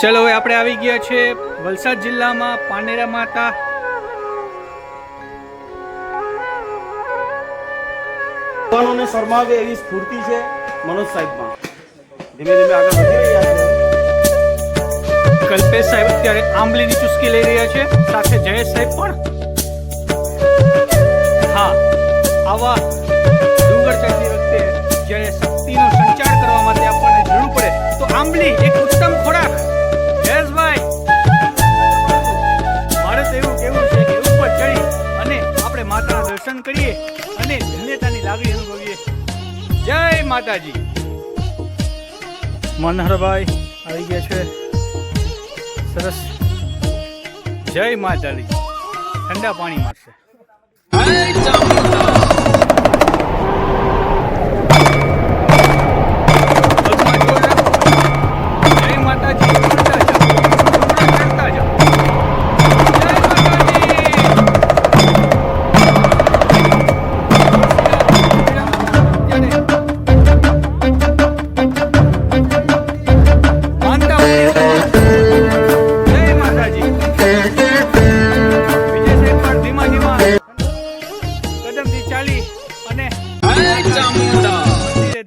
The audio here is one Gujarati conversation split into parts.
ચલો હવે આપણે આવી ગયા છે વલસાડ જિલ્લામાં પાનેરા માતા યુવાનોને શરમાવે એવી સ્ફૂર્તિ છે મનોજ સાહેબમાં. ધીમે ધીમે આગળ વધી રહ્યા છે. કલ્પેશ સાહેબ અત્યારે આંબલીની ચુસ્કી લઈ રહ્યા છે, સાથે જયેશ સાહેબ પણ. હા, આવા ડુંગર ચડતી વખતે જ્યારે શક્તિનો સંચાર કરવા માટે આપણને જરૂર પડે તો આંબલી એક ઉત્તમ ખોરાક. જયેશભાઈ, મારે તો એવું કેવું છે કે ઉપર ચડી અને આપણે માતાના દર્શન કરીએ અને ધન્યતાની લાગણી અનુભવીએ. જય માતાજી. મનહરભાઈ આવી ગયા છે, સરસ. જય માતાજી. ઠંડા પાણી મળશે. જય માતાજી.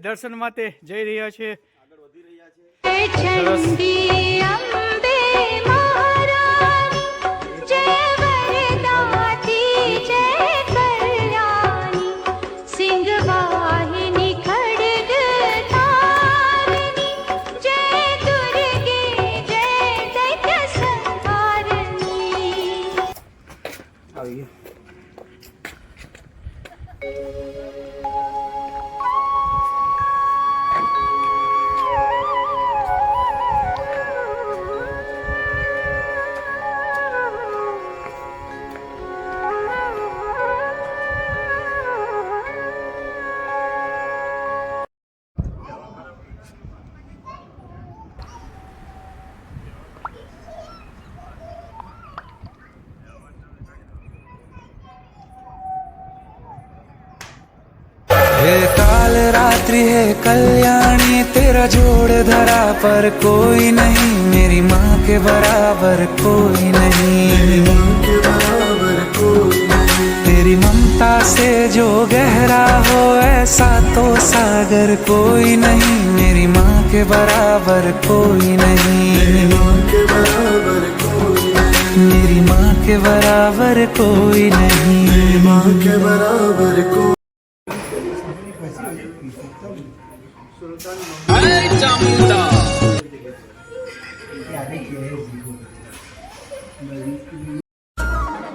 દર્શન માટે જઈ રહ્યા છે. काल रात्रि है कल्याणी, तेरा जोड़ धरा पर कोई नहीं, मेरी माँ के बराबर कोई नहीं, तेरी ममता से जो गहरा हो ऐसा तो सागर कोई नहीं, मेरी माँ के बराबर कोई नहीं, मेरी माँ के बराबर कोई नहीं, माँ के बराबर कोई.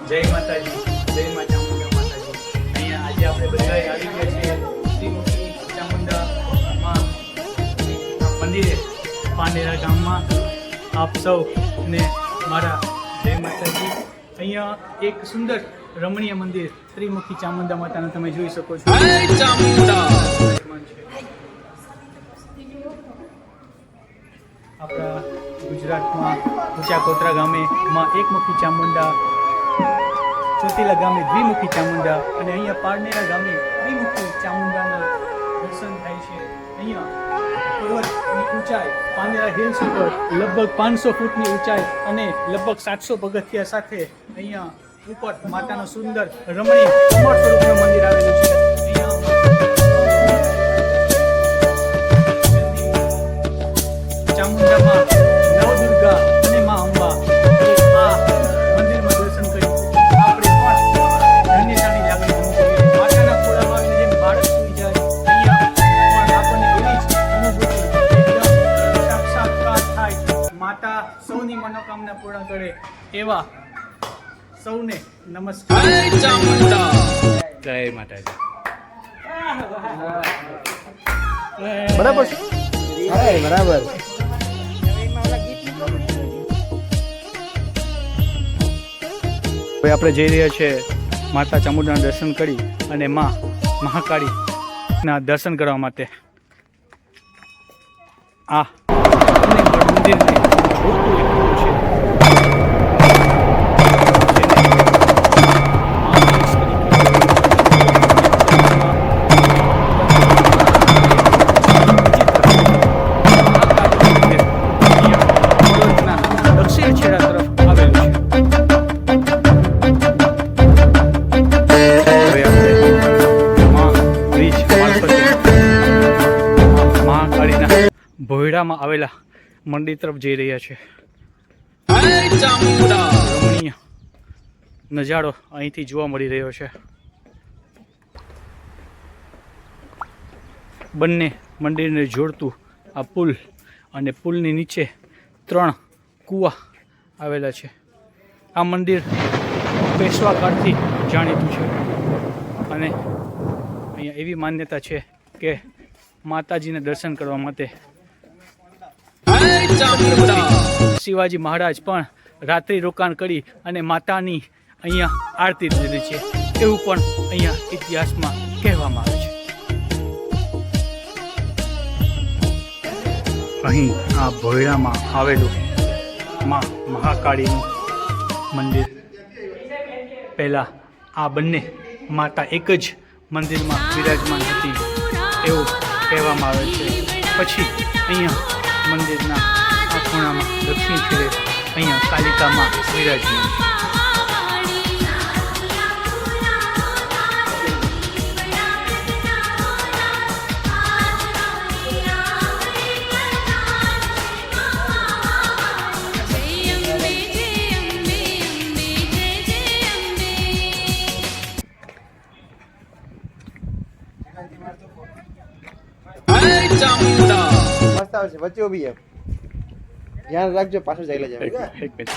જય માતાજી. જય મા ચામુંડા માતાજી. અહીંયા આજે આપણે બધા આવી ગયા છીએ શ્રીમુખી ચામુંડા મંદિરે પાનેરા ગામમાં. આપ સૌને મારા જય માતાજી. અહીંયા એક સુંદર રમણીય મંદિર શ્રીમુખી ચામુંડા માતાને તમે જોઈ શકો છો. આપણા ગુજરાતમાં ઊંચા કોતરા ગામે માં એકમુખી ચામુંડા, ચોટીલા ગામે દ્વિમુખી ચામુંડા અને અહીંયા પારનેરા ગામે ત્રિમુખી ચામુંડાના દર્શન થાય છે. અહીંયા પર્વતની ઊંચાઈ પારનેરા હિલ્સ ઉપર લગભગ 500 ફૂટની ઊંચાઈ અને લગભગ 700 પગથિયા સાથે અહીંયા ઉપર માતાનું સુંદર રમણીય કમળ સ્વરૂપનું મંદિર આવેલું છે. ચામુંડામાં નવદુર્ગા અને મા અંબા આ મંદિરમાં દર્શન કરી આપણે પણ ધન્યતાની લાગણી અનુભવીએ. માતાના ખોળામાં આવીને જેમ બાળક સુઈ જાય, અહીંયા પણ આપણને એવી જ અનુભૂતિ એકદમ સાક્ષાત્કાર થાય. માતા સૌની મનોકામના પૂર્ણ કરે એવા સૌને નમસ્કાર. જય માતાજી. બરાબર છે. બરાબર. હવે આપણે જઈ રહ્યા છીએ માતા ચામુંડાના દર્શન કરી અને માં મહાકાળીના દર્શન કરવા માટે. આ મંદિરને જોતું એટલું છે. ભોયરામાં આવેલા મંદિર તરફ જઈ રહ્યા છે. રમણીય નજારો અહીંથી જોવા મળી રહ્યો છે. બંને મંદિરને જોડતું આ પુલ અને પુલની નીચે 3 કૂવા આવેલા છે. આ મંદિર પેશવા કાળથી જાણીતું છે અને અહીંયા એવી માન્યતા છે કે માતાજીને દર્શન કરવા માટે શિવાજી મહારાજ પણ રાત્રિ રોકાણ કરી અને માતાની અહીંયા આરતી લીધી છે એવું પણ અહીંયા ઇતિહાસમાં કહેવામાં આવે છે. અહીં આ ભોયરામાં આવેલું માં મહાકાળીનું મંદિર. પહેલાં આ બંને માતા એક જ મંદિરમાં બિરાજમાન હતી એવું કહેવામાં આવે છે. પછી અહીંયા મંદિરના આ ખૂણામાં દક્ષિણ છેડે અહીંયા કાલિકામાં બિરાજમાન છે. મસ્ત આવશે, વચ્ચે ઊભી છે, ધ્યાન રાખજો, પાછળ જઈ લેજો. એક મિનિટ.